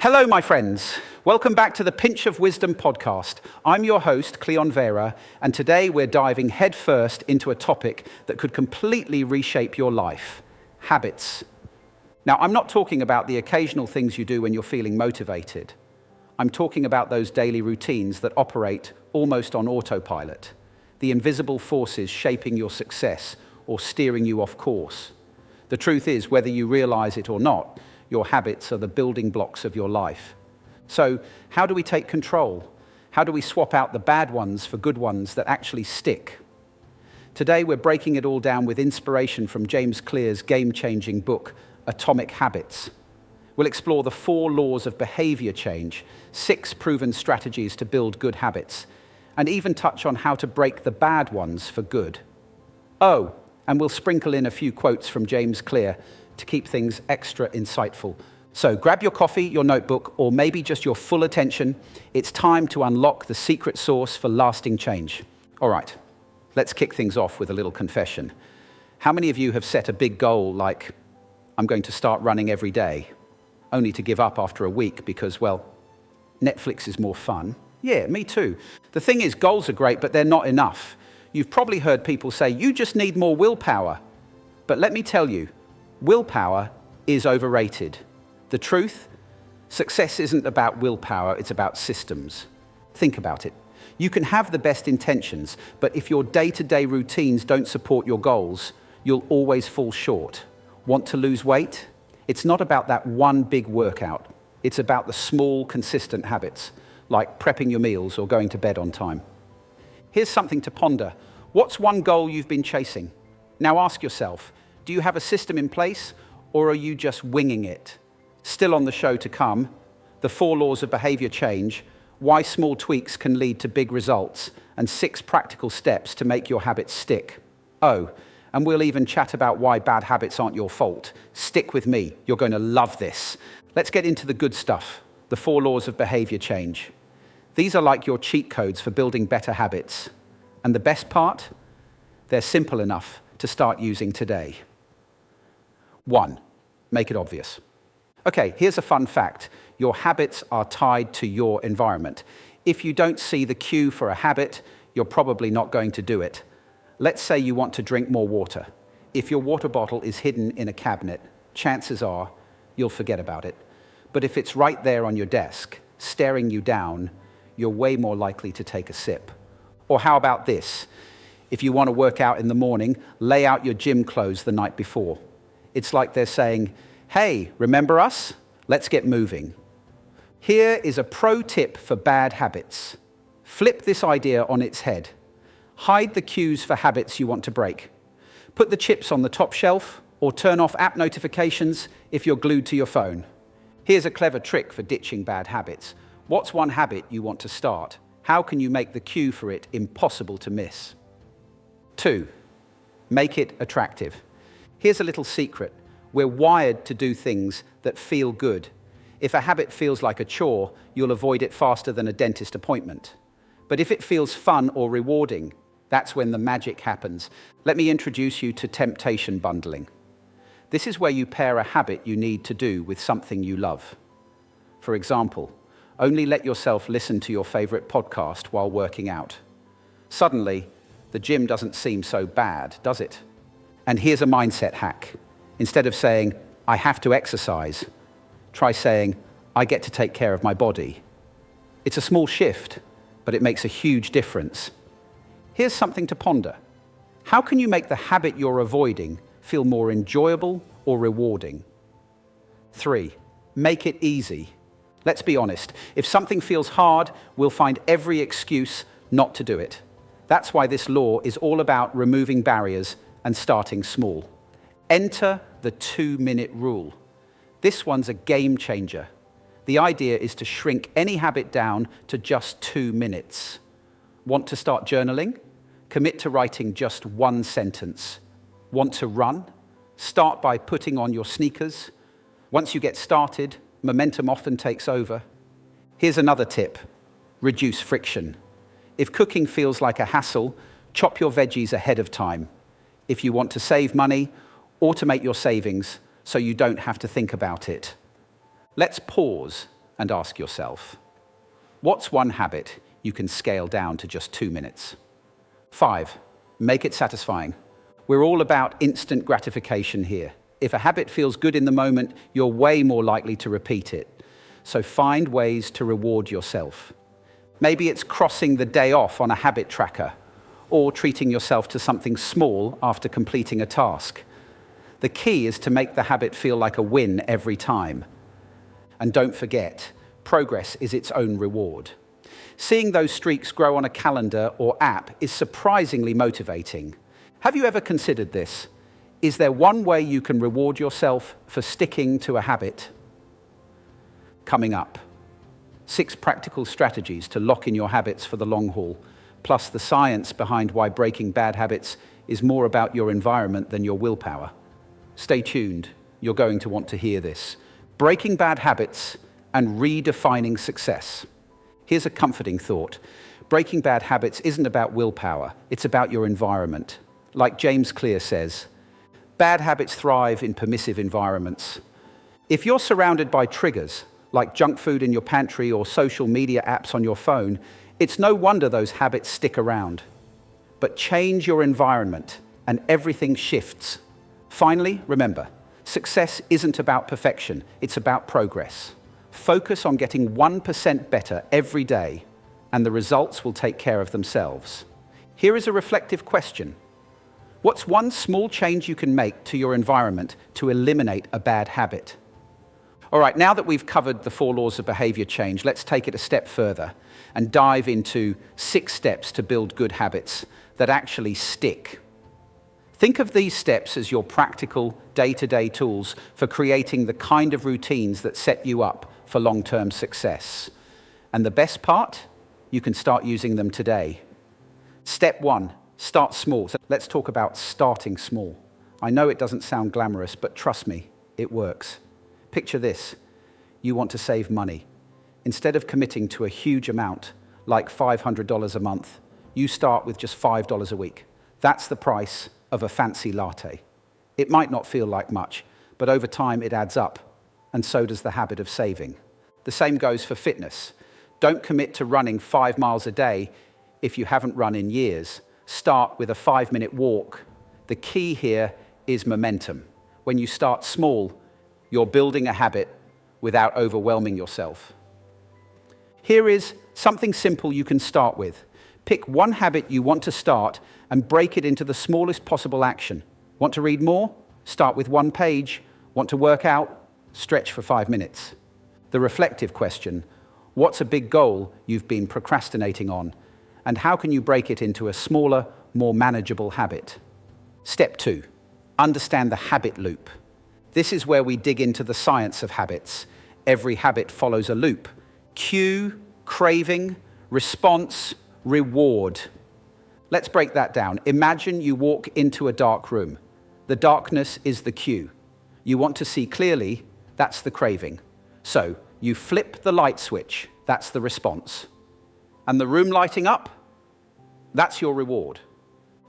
Hello, my friends. Welcome back to the Pinch of Wisdom podcast. I'm your host, Cleon Vera, and today we're diving headfirst into a topic that could completely reshape your life: habits. Now, I'm not talking about the occasional things you do when you're feeling motivated. I'm talking about those daily routines that operate almost on autopilot, the invisible forces shaping your success or steering you off course. The truth is, whether you realize it or not, your habits are the building blocks of your life. So, how do we take control? How do we swap out the bad ones for good ones that actually stick? Today, we're breaking it all down with inspiration from James Clear's game-changing book, Atomic Habits. We'll explore the 4 laws of behavior change, 6 proven strategies to build good habits, and even touch on how to break the bad ones for good. Oh, and we'll sprinkle in a few quotes from James Clear to keep things extra insightful. So grab your coffee, your notebook, or maybe just your full attention. It's time to unlock the secret sauce for lasting change. All right, let's kick things off with a little confession. How many of you have set a big goal like, I'm going to start running every day, only to give up after a week because, well, Netflix is more fun? Yeah, me too. The thing is, goals are great, but they're not enough. You've probably heard people say, you just need more willpower. But let me tell you, willpower is overrated. The truth? Success isn't about willpower, it's about systems. Think about it. You can have the best intentions, but if your day-to-day routines don't support your goals, you'll always fall short. Want to lose weight? It's not about that one big workout. It's about the small, consistent habits, like prepping your meals or going to bed on time. Here's something to ponder. What's one goal you've been chasing? Now ask yourself, do you have a system in place, or are you just winging it? Still on the show to come, the 4 laws of behavior change, why small tweaks can lead to big results, and 6 practical steps to make your habits stick. Oh, and we'll even chat about why bad habits aren't your fault. Stick with me, you're going to love this. Let's get into the good stuff, the 4 laws of behavior change. These are like your cheat codes for building better habits. And the best part? They're simple enough to start using today. 1, make it obvious. Okay, here's a fun fact. Your habits are tied to your environment. If you don't see the cue for a habit, you're probably not going to do it. Let's say you want to drink more water. If your water bottle is hidden in a cabinet, chances are you'll forget about it. But if it's right there on your desk, staring you down, you're way more likely to take a sip. Or how about this? If you want to work out in the morning, lay out your gym clothes the night before. It's like they're saying, hey, remember us? Let's get moving. Here is a pro tip for bad habits. Flip this idea on its head. Hide the cues for habits you want to break. Put the chips on the top shelf, or turn off app notifications if you're glued to your phone. Here's a clever trick for ditching bad habits. What's one habit you want to start? How can you make the cue for it impossible to miss? 2, make it attractive. Here's a little secret. We're wired to do things that feel good. If a habit feels like a chore, you'll avoid it faster than a dentist appointment. But if it feels fun or rewarding, that's when the magic happens. Let me introduce you to temptation bundling. This is where you pair a habit you need to do with something you love. For example, only let yourself listen to your favorite podcast while working out. Suddenly, the gym doesn't seem so bad, does it? And here's a mindset hack. Instead of saying, I have to exercise, try saying, I get to take care of my body. It's a small shift, but it makes a huge difference. Here's something to ponder. How can you make the habit you're avoiding feel more enjoyable or rewarding? 3, make it easy. Let's be honest. If something feels hard, we'll find every excuse not to do it. That's why this law is all about removing barriers and starting small. Enter the 2-minute rule. This one's a game changer. The idea is to shrink any habit down to just 2 minutes. Want to start journaling? Commit to writing just 1 sentence. Want to run? Start by putting on your sneakers. Once you get started, momentum often takes over. Here's another tip. Reduce friction. If cooking feels like a hassle, chop your veggies ahead of time. If you want to save money, automate your savings so you don't have to think about it. Let's pause and ask yourself, what's one habit you can scale down to just 2 minutes? 5, make it satisfying. We're all about instant gratification here. If a habit feels good in the moment, you're way more likely to repeat it. So find ways to reward yourself. Maybe it's crossing the day off on a habit tracker, or treating yourself to something small after completing a task. The key is to make the habit feel like a win every time. And don't forget, progress is its own reward. Seeing those streaks grow on a calendar or app is surprisingly motivating. Have you ever considered this? Is there one way you can reward yourself for sticking to a habit? Coming up, 6 practical strategies to lock in your habits for the long haul, plus the science behind why breaking bad habits is more about your environment than your willpower. Stay tuned, you're going to want to hear this. Breaking bad habits and redefining success. Here's a comforting thought. Breaking bad habits isn't about willpower, it's about your environment. Like James Clear says, bad habits thrive in permissive environments. If you're surrounded by triggers, like junk food in your pantry or social media apps on your phone, it's no wonder those habits stick around. But change your environment and everything shifts. Finally, remember, success isn't about perfection, it's about progress. Focus on getting 1% better every day, and the results will take care of themselves. Here is a reflective question. What's one small change you can make to your environment to eliminate a bad habit? All right, now that we've covered the 4 laws of behavior change, let's take it a step further and dive into 6 steps to build good habits that actually stick. Think of these steps as your practical, day-to-day tools for creating the kind of routines that set you up for long-term success. And the best part? You can start using them today. Step 1, start small. So let's talk about starting small. I know it doesn't sound glamorous, but trust me, it works. Picture this. You want to save money. Instead of committing to a huge amount, like $500 a month, you start with just $5 a week. That's the price of a fancy latte. It might not feel like much, but over time it adds up, and so does the habit of saving. The same goes for fitness. Don't commit to running 5 miles a day if you haven't run in years. Start with a 5-minute walk. The key here is momentum. When you start small, you're building a habit without overwhelming yourself. Here is something simple you can start with. Pick one habit you want to start and break it into the smallest possible action. Want to read more? Start with 1 page. Want to work out? Stretch for 5 minutes. The reflective question, what's a big goal you've been procrastinating on? And how can you break it into a smaller, more manageable habit? Step 2, understand the habit loop. This is where we dig into the science of habits. Every habit follows a loop. Cue, craving, response, reward. Let's break that down. Imagine you walk into a dark room. The darkness is the cue. You want to see clearly, that's the craving. So you flip the light switch, that's the response. And the room lighting up, that's your reward.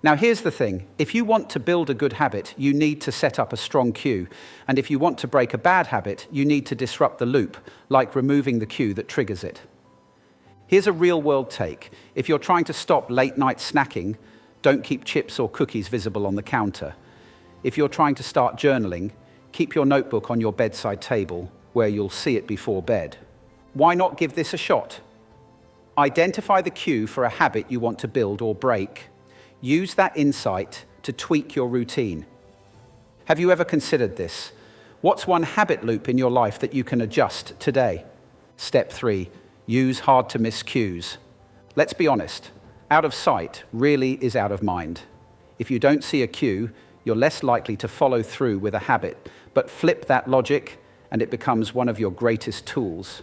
Now here's the thing, if you want to build a good habit, you need to set up a strong cue. And if you want to break a bad habit, you need to disrupt the loop, like removing the cue that triggers it. Here's a real-world take. If you're trying to stop late-night snacking, don't keep chips or cookies visible on the counter. If you're trying to start journaling, keep your notebook on your bedside table, where you'll see it before bed. Why not give this a shot? Identify the cue for a habit you want to build or break. Use that insight to tweak your routine. Have you ever considered this? What's one habit loop in your life that you can adjust today? Step 3, use hard-to-miss cues. Let's be honest, out of sight really is out of mind. If you don't see a cue, you're less likely to follow through with a habit, but flip that logic and it becomes one of your greatest tools.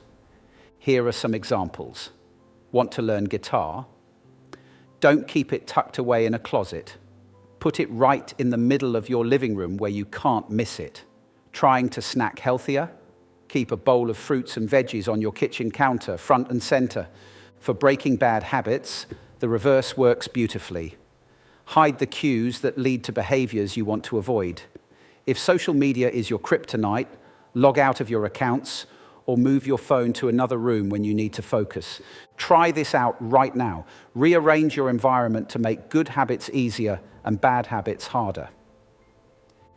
Here are some examples. Want to learn guitar? Don't keep it tucked away in a closet. Put it right in the middle of your living room where you can't miss it. Trying to snack healthier? Keep a bowl of fruits and veggies on your kitchen counter, front and center. For breaking bad habits, the reverse works beautifully. Hide the cues that lead to behaviors you want to avoid. If social media is your kryptonite, log out of your accounts or move your phone to another room when you need to focus. Try this out right now. Rearrange your environment to make good habits easier and bad habits harder.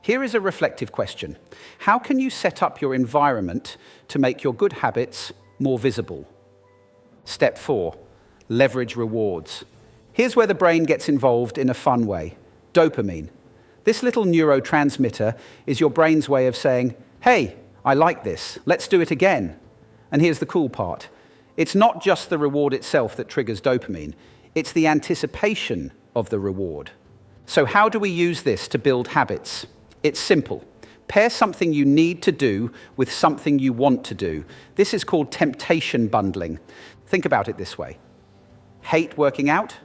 Here is a reflective question. How can you set up your environment to make your good habits more visible? Step 4, leverage rewards. Here's where the brain gets involved in a fun way. Dopamine. This little neurotransmitter is your brain's way of saying, hey, I like this, let's do it again. And here's the cool part. It's not just the reward itself that triggers dopamine, it's the anticipation of the reward. So how do we use this to build habits? It's simple. Pair something you need to do with something you want to do. This is called temptation bundling. Think about it this way. Hate working out?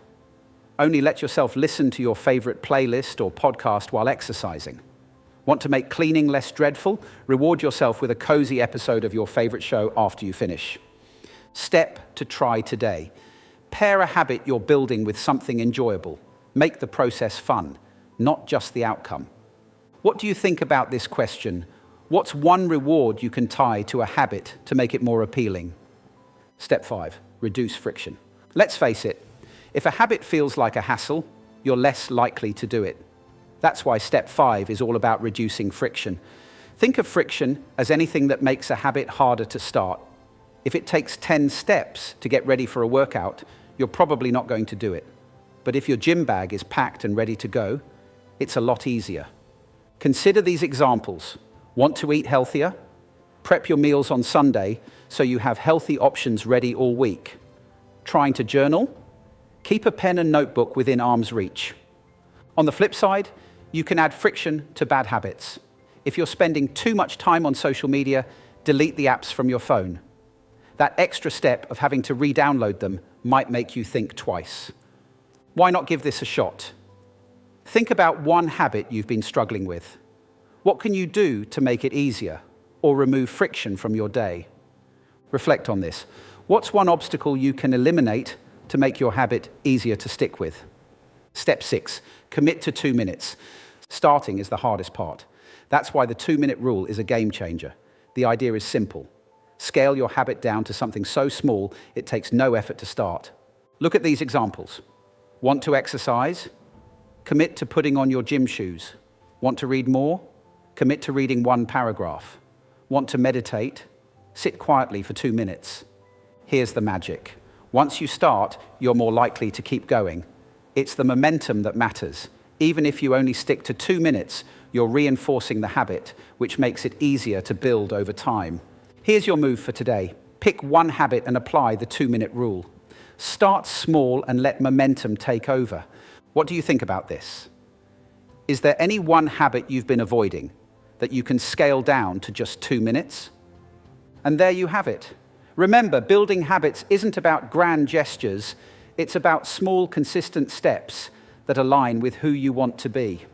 Only let yourself listen to your favorite playlist or podcast while exercising. Want to make cleaning less dreadful? Reward yourself with a cozy episode of your favorite show after you finish. Step to try today. Pair a habit you're building with something enjoyable. Make the process fun, not just the outcome. What do you think about this question? What's one reward you can tie to a habit to make it more appealing? Step 5, reduce friction. Let's face it, if a habit feels like a hassle, you're less likely to do it. That's why step 5 is all about reducing friction. Think of friction as anything that makes a habit harder to start. If it takes 10 steps to get ready for a workout, you're probably not going to do it. But if your gym bag is packed and ready to go, it's a lot easier. Consider these examples. Want to eat healthier? Prep your meals on Sunday so you have healthy options ready all week. Trying to journal? Keep a pen and notebook within arm's reach. On the flip side, you can add friction to bad habits. If you're spending too much time on social media, delete the apps from your phone. That extra step of having to re-download them might make you think twice. Why not give this a shot? Think about one habit you've been struggling with. What can you do to make it easier or remove friction from your day? Reflect on this. What's one obstacle you can eliminate to make your habit easier to stick with? Step 6, commit to 2 minutes. Starting is the hardest part. That's why the 2-minute rule is a game changer. The idea is simple. Scale your habit down to something so small it takes no effort to start. Look at these examples. Want to exercise? Commit to putting on your gym shoes. Want to read more? Commit to reading 1 paragraph. Want to meditate? Sit quietly for 2 minutes. Here's the magic. Once you start, you're more likely to keep going. It's the momentum that matters. Even if you only stick to 2 minutes, you're reinforcing the habit, which makes it easier to build over time. Here's your move for today. Pick one habit and apply the 2-minute rule. Start small and let momentum take over. What do you think about this? Is there any one habit you've been avoiding that you can scale down to just 2 minutes? And there you have it. Remember, building habits isn't about grand gestures. It's about small, consistent steps that align with who you want to be.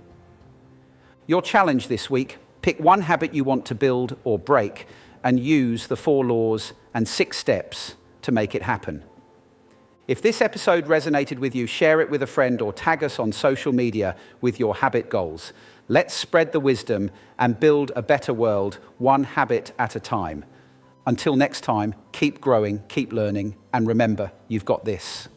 Your challenge this week, pick one habit you want to build or break and use the 4 laws and 6 steps to make it happen. If this episode resonated with you, share it with a friend or tag us on social media with your habit goals. Let's spread the wisdom and build a better world, one habit at a time. Until next time, keep growing, keep learning, and remember, you've got this.